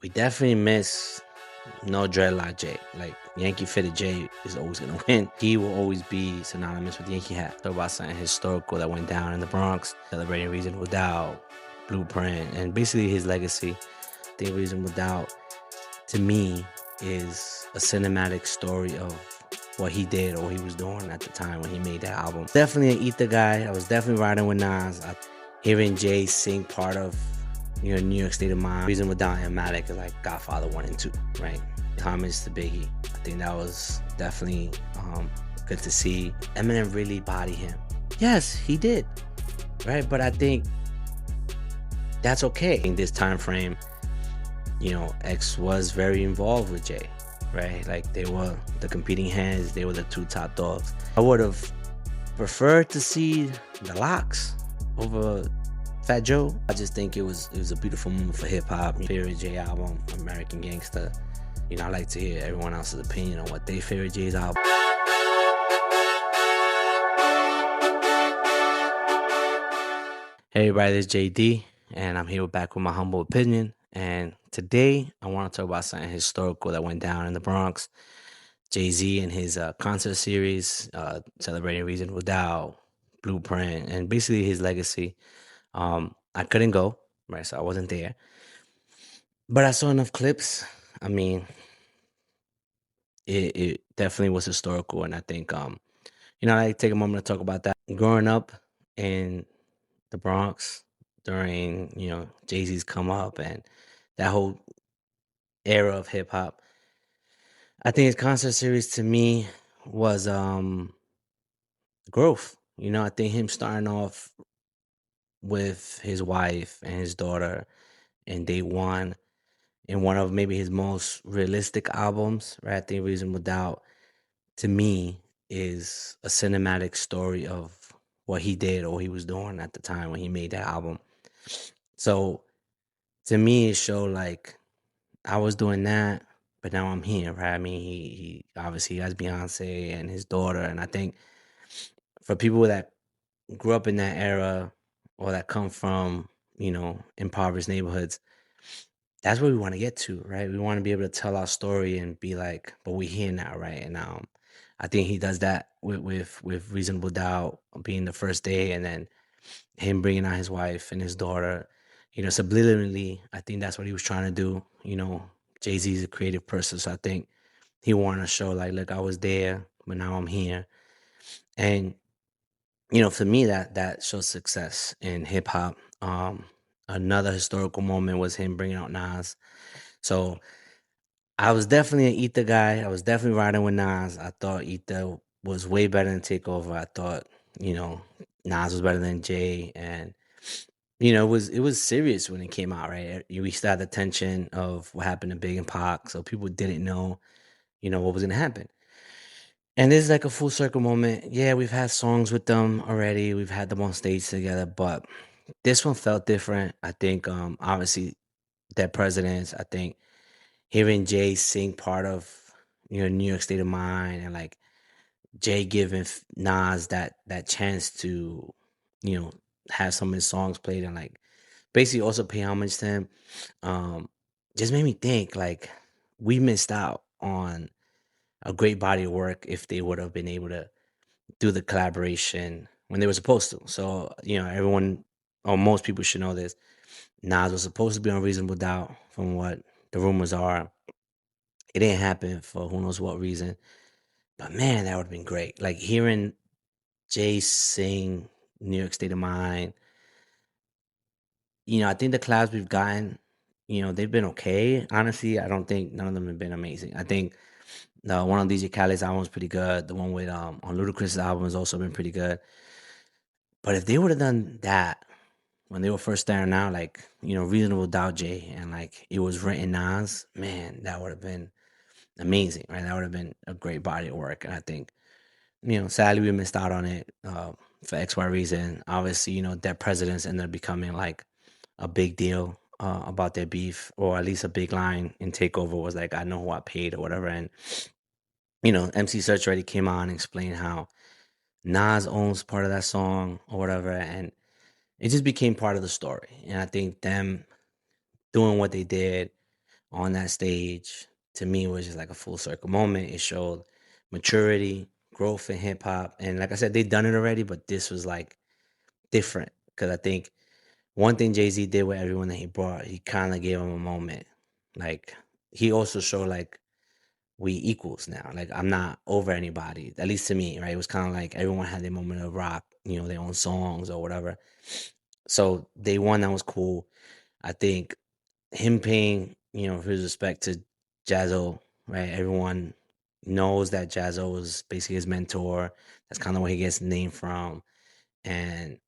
We definitely miss no dreadlock Jay. Like Yankee fitted Jay is always gonna win. He will always be synonymous with Yankee hat. Talk about something historical that went down in the Bronx, celebrating Reasonable Doubt, Blueprint, and basically his legacy. I think Reasonable Doubt to me is a cinematic story of what he did or what he was doing at the time when he made that album. Definitely an Ether guy. I was definitely riding with Nas. Hearing Jay sing part of New York State of Mind, Reason Without Matic is like Godfather 1 and 2, right? Homage to Biggie. I think that was definitely good to see. Eminem really body him. Yes, he did, right? But I think that's okay. In this time frame, X was very involved with Jay, right? Like they were the competing hands, they were the two top dogs. I would have preferred to see the Locks over Fat Joe. I just think it was a beautiful moment for hip hop. Favorite Jay album, American Gangster. I like to hear everyone else's opinion on what they favorite Jay's album. Hey everybody, this is JD, and I'm here back with my humble opinion. And today I want to talk about something historical that went down in the Bronx. Jay-Z and his concert series, celebrating Reasonable Doubt, Blueprint, and basically his legacy. I couldn't go, right? So I wasn't there. But I saw enough clips. I mean, it definitely was historical. And I think, I like to take a moment to talk about that. Growing up in the Bronx during, Jay-Z's come up and that whole era of hip hop, I think his concert series to me was growth. I think him starting off with his wife and his daughter in day one in one of maybe his most realistic albums, right? I think Reasonable Doubt to me is a cinematic story of what he did or he was doing at the time when he made that album. So to me, it showed like I was doing that, but now I'm here, right? I mean, he obviously has Beyonce and his daughter, and I think for people that grew up in that era or that come from, impoverished neighborhoods, that's where we want to get to, right? We want to be able to tell our story and be like, but we're here now, right? And I think he does that with Reasonable Doubt being the first day, and then him bringing out his wife and his daughter. Subliminally, I think that's what he was trying to do. Jay-Z is a creative person, so I think he wanted to show like, look, I was there, but now I'm here. And for me, that shows success in hip hop. Another historical moment was him bringing out Nas. So I was definitely an Ether guy. I was definitely riding with Nas. I thought Ether was way better than Takeover. I thought, Nas was better than Jay, and it was serious when it came out, right? We still had the tension of what happened to Big and Pac, so people didn't know, what was gonna happen. And this is like a full circle moment. Yeah, we've had songs with them already. We've had them on stage together, but this one felt different. I think, obviously, Dead Presidents. I think hearing Jay sing part of New York State of Mind, and like Jay giving Nas that chance to you know have some of his songs played and like basically also pay homage to him, um, just made me think like we missed out on a great body of work if they would have been able to do the collaboration when they were supposed to. So everyone or most people should know this. Nas was supposed to be on Reasonable Doubt, from what the rumors are. It didn't happen for who knows what reason. But man, that would have been great. Like hearing Jay sing New York State of Mind. I think the collabs we've gotten, they've been okay. Honestly, I don't think none of them have been amazing. I think the one on DJ Khaled's album was pretty good. The one with on Ludacris' album has also been pretty good. But if they would have done that when they were first starting out, like, Reasonable Doubt Jay, and like it was written Nas, man, that would have been amazing, right? That would have been a great body of work. And I think, sadly we missed out on it for XY reason. Obviously, Dead Presidents ended up becoming like a big deal about their beef, or at least a big line in Takeover was like, I know who I paid or whatever. And, MC Search already came on and explained how Nas owns part of that song or whatever. And it just became part of the story. And I think them doing what they did on that stage, to me, was just like a full circle moment. It showed maturity, growth in hip hop. And like I said, they've done it already, but this was like different. Because I think one thing Jay Z did with everyone that he brought, he kind of gave him a moment. Like, he also showed like we equals now. Like, I'm not over anybody, at least to me, right? It was kind of like everyone had their moment of rock, their own songs or whatever. So day one, that was cool. I think him paying, his respect to Jazzo, right? Everyone knows that Jazzo was basically his mentor. That's kind of where he gets the name from. And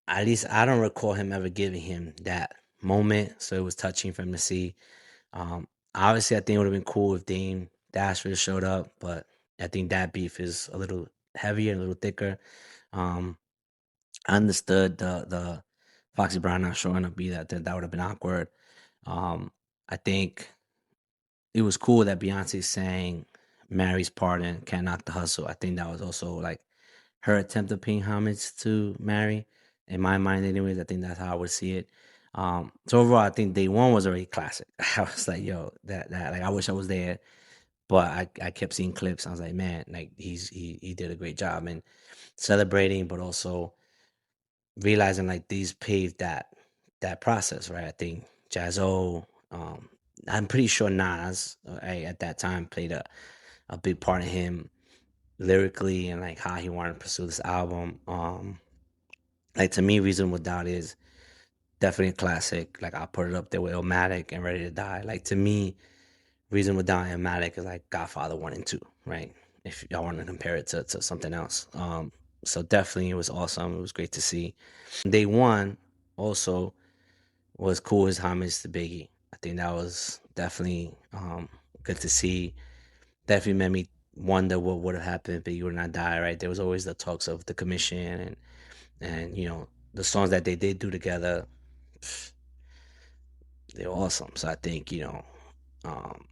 at least I don't recall him ever giving him that moment. So it was touching for him to see. Obviously, I think it would have been cool if Dame Dash would have showed up, but I think that beef is a little heavier, a little thicker. Um, I understood the Foxy Brown not showing up be that would have been awkward. I think it was cool that Beyonce sang Mary's Pardon, Can't Knock the Hustle. I think that was also like her attempt of paying homage to Mary. In my mind, anyways, I think that's how I would see it. So overall, I think day one was already classic. I was like, yo, that like I wish I was there, but I kept seeing clips. I was like, man, like he did a great job and celebrating, but also realizing like these paved that process, right? I think Jazzo, I'm pretty sure Nas at that time played a big part in him lyrically and like how he wanted to pursue this album. Like to me, Reasonable Doubt is definitely a classic. Like I'll put it up there with Illmatic and Ready to Die. Like to me, Reasonable Doubt and Illmatic is like Godfather 1 and 2, right? If y'all want to compare it to something else. So definitely it was awesome. It was great to see. Day one also was cool as homage to Biggie. I think that was definitely good to see. Definitely made me wonder what would have happened if Biggie would not die, right? There was always the talks of the commission and the songs that they did do together, pff, they were awesome. So I think, um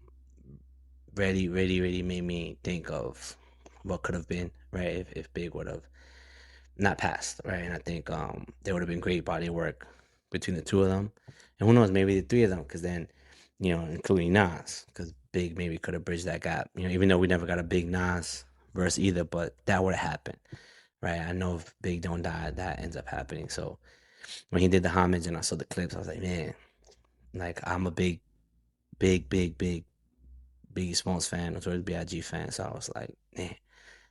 really made me think of what could have been, right, if Big would have not passed, right? And I think there would have been great body work between the two of them, and who knows, maybe the three of them, because then, including Nas, because Big maybe could have bridged that gap. Even though we never got a Big Nas verse either, but that would have happened, right? I know if Big don't die, that ends up happening. So when he did the homage and I saw the clips, I was like, man, like I'm a big Biggie Smalls fan, Notorious B.I.G. fan. So I was like, man,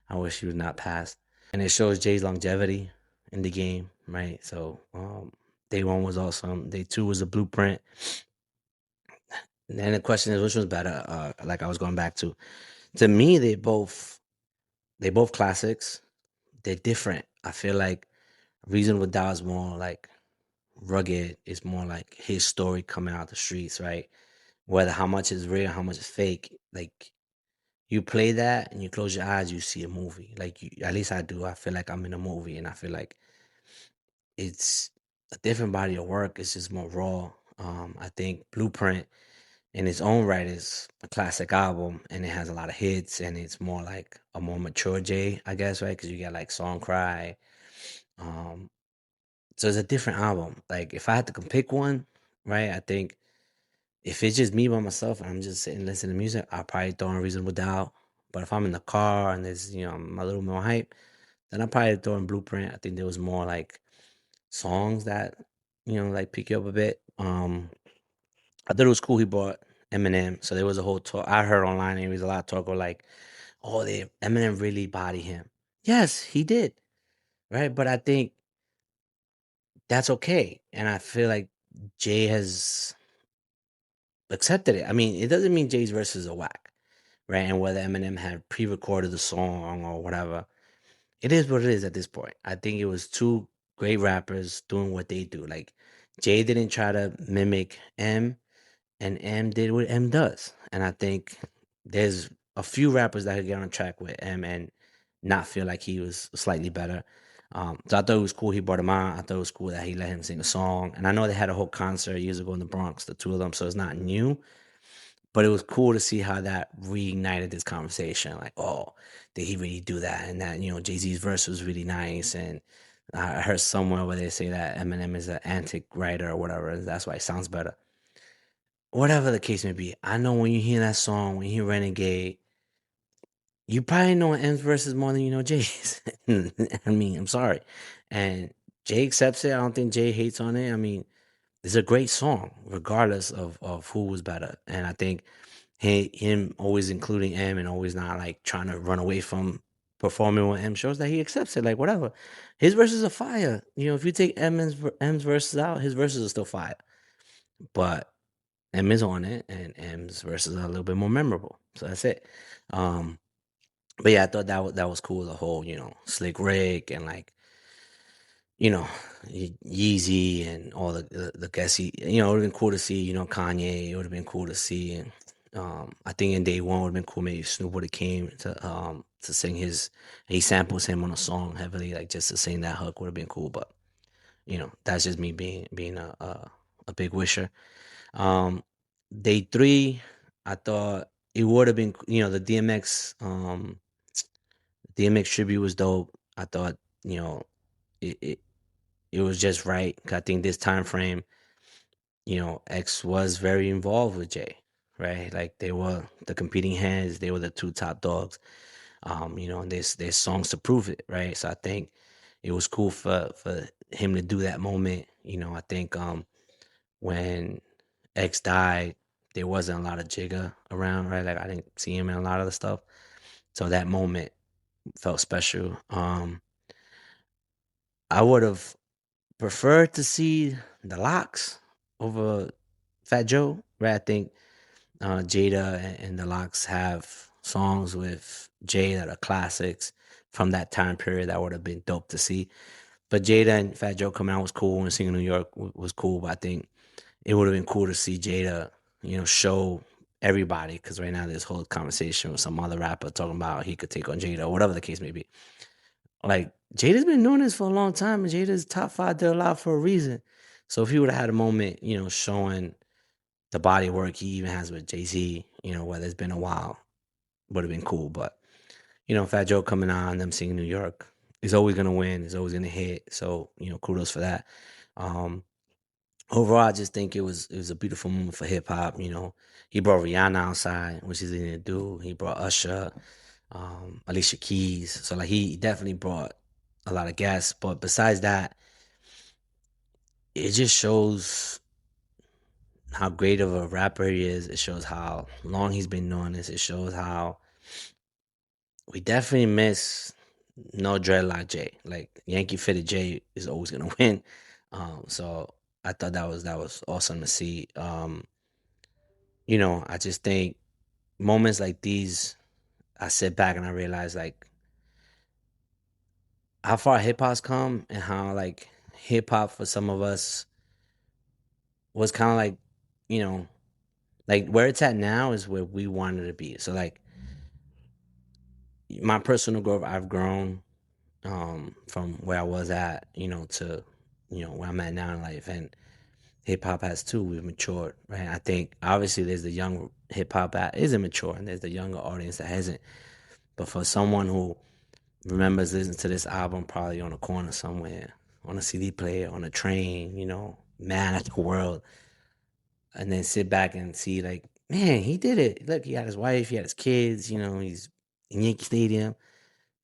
I wish he was not passed. And it shows Jay's longevity in the game, right? So day one was awesome. Day two was a blueprint. And then the question is, which was better? Like I was going back to me, they both classics. They're different. I feel like Reasonable Doubt is more like rugged. It's more like his story coming out the streets, right? Whether how much is real, how much is fake. Like you play that and you close your eyes, you see a movie. Like at least I do. I feel like I'm in a movie, and I feel like it's a different body of work. It's just more raw. I think Blueprint in its own right is a classic album, and it has a lot of hits, and it's more like a more mature Jay, I guess, right? Because you got like Song Cry. Um, so it's a different album. Like if I had to pick one, right? I think if it's just me by myself and I'm just sitting listening to music, I'll probably throw in Reasonable Doubt. But if I'm in the car and there's, I'm a little more hype, then I'll probably throw in Blueprint. I think there was more like songs that, like pick you up a bit. I thought it was cool he bought Eminem. So there was a whole talk. I heard online, there was a lot of talk of like, oh, Eminem really body him. Yes, he did. Right. But I think that's okay. And I feel like Jay has accepted it. I mean, it doesn't mean Jay's verses are whack, right? And whether Eminem had pre-recorded the song or whatever, it is what it is at this point. I think it was two great rappers doing what they do. Like Jay didn't try to mimic M, and M did what M does. And I think there's a few rappers that could get on track with M and not feel like he was slightly better. So I thought it was cool he brought him on. I thought it was cool that he let him sing a song. And I know they had a whole concert years ago in the Bronx, the two of them, so it's not new. But it was cool to see how that reignited this conversation. Like, oh, did he really do that? And that, Jay Z's verse was really nice. And I heard somewhere where they say that Eminem is an antic writer or whatever. And that's why it sounds better. whatever the case may be, I know when you hear that song, when you hear Renegade, you probably know M's verses more than you know Jay's. I mean, I'm sorry. And Jay accepts it. I don't think Jay hates on it. I mean, it's a great song, regardless of who was better. And I think him always including M and always not like trying to run away from performing with M shows that he accepts it. Like whatever, his verses are fire. You know, if you take M's verses out, his verses are still fire. But M is on it, and M's verses are a little bit more memorable. So that's it. Um, but yeah, I thought that was cool. The whole Slick Rick and like you know, Yeezy and all the guests. It would have been cool to see, Kanye. It would have been cool to see. And I think in day one would have been cool. Maybe Snoop would have came to sing his. He samples him on a song heavily, like just to sing that hook would have been cool. But that's just me being a big wisher. Um, Day three, I thought it would have been, the DMX tribute was dope. I thought, it, it it was just right. 'Cause I think this time frame, X was very involved with Jay, right? Like they were the competing hands, they were the two top dogs. And there's songs to prove it, right? So I think it was cool for him to do that moment. I think when X died, there wasn't a lot of Jigga around, right? Like I didn't see him in a lot of the stuff. So that moment felt special. I would have preferred to see the Locks over Fat Joe, right? I think Jada and the Locks have songs with Jay that are classics from that time period that would have been dope to see. But Jada and Fat Joe coming out was cool, and singing New York was cool. But I think it would have been cool to see Jada, show everybody, because right now there's whole conversation with some other rapper talking about he could take on Jada or whatever the case may be. Like Jada's been doing this for a long time, and Jada's top five did a lot for a reason. So if he would have had a moment, showing the body work he even has with Jay Z, whether it's been a while, would have been cool. But Fat Joe coming on, them singing New York, is always gonna win. Is always gonna hit. So kudos for that. Um, Overall, I just think it was a beautiful moment for hip hop. He brought Rihanna outside, which he didn't do. He brought Usher, Alicia Keys. So like he definitely brought a lot of guests. But besides that, it just shows how great of a rapper he is. It shows how long he's been doing this. It shows how we definitely miss no dreadlock Jay. Like Yankee fitted Jay is always gonna win. So I thought that was awesome to see. I just think moments like these, I sit back and I realize like how far hip hop's come and how like hip hop for some of us was kind of you know, like where it's at now is where we wanted to be. So like my personal growth, I've grown from where I was at, to where I'm at now in life, and hip hop has too. We've matured, right? I think obviously there's the young hip hop that isn't mature, and there's the younger audience that hasn't. But for someone who remembers listening to this album probably on a corner somewhere, on a CD player, on a train, mad at the world, and then sit back and see like, man, he did it. Look, he had his wife, he had his kids, he's in Yankee Stadium.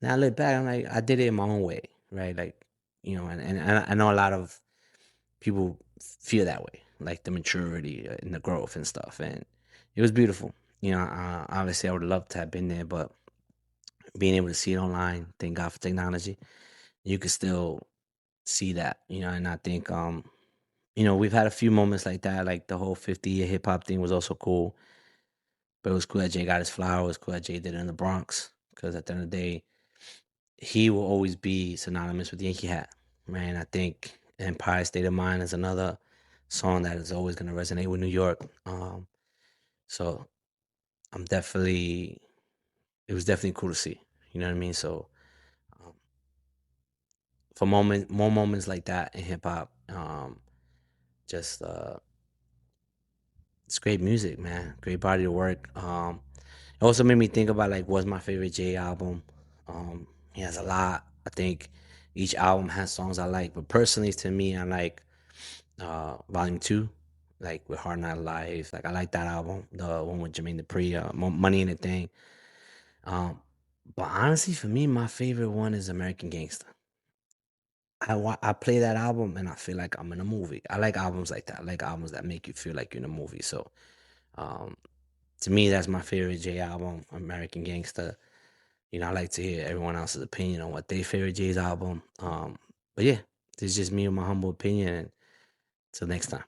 Now I look back, I'm like, I did it in my own way, right? Like, and I know a lot of people feel that way, like the maturity and the growth and stuff. And it was beautiful. Obviously, I would love to have been there, but being able to see it online, thank God for technology, you could still see that, and I think, we've had a few moments like that, like the whole 50-year hip hop thing was also cool, but it was cool that Jay got his flower. It was cool that Jay did it in the Bronx, because at the end of the day, he will always be synonymous with Yankee Hat, man. I think Empire State of Mind is another song that is always going to resonate with New York. So I'm definitely, it was definitely cool to see. You know what I mean? So um, for more moments like that in hip hop, just it's great music, man. Great body of work. It also made me think about like what's my favorite J album. He has a lot. I think each album has songs I like, but personally to me, I like Volume 2. like with Hard Knock Life. Like I like that album, the one with Jermaine Dupri, Money in the Thing. Um, but honestly, for me, my favorite one is American Gangster. I play that album and I feel like I'm in a movie. I like albums like that. I like albums that make you feel like you're in a movie. So, um, to me, that's my favorite J album, American Gangster. I like to hear everyone else's opinion on what their favorite Jay's album. But yeah, this is just me and my humble opinion. And till next time.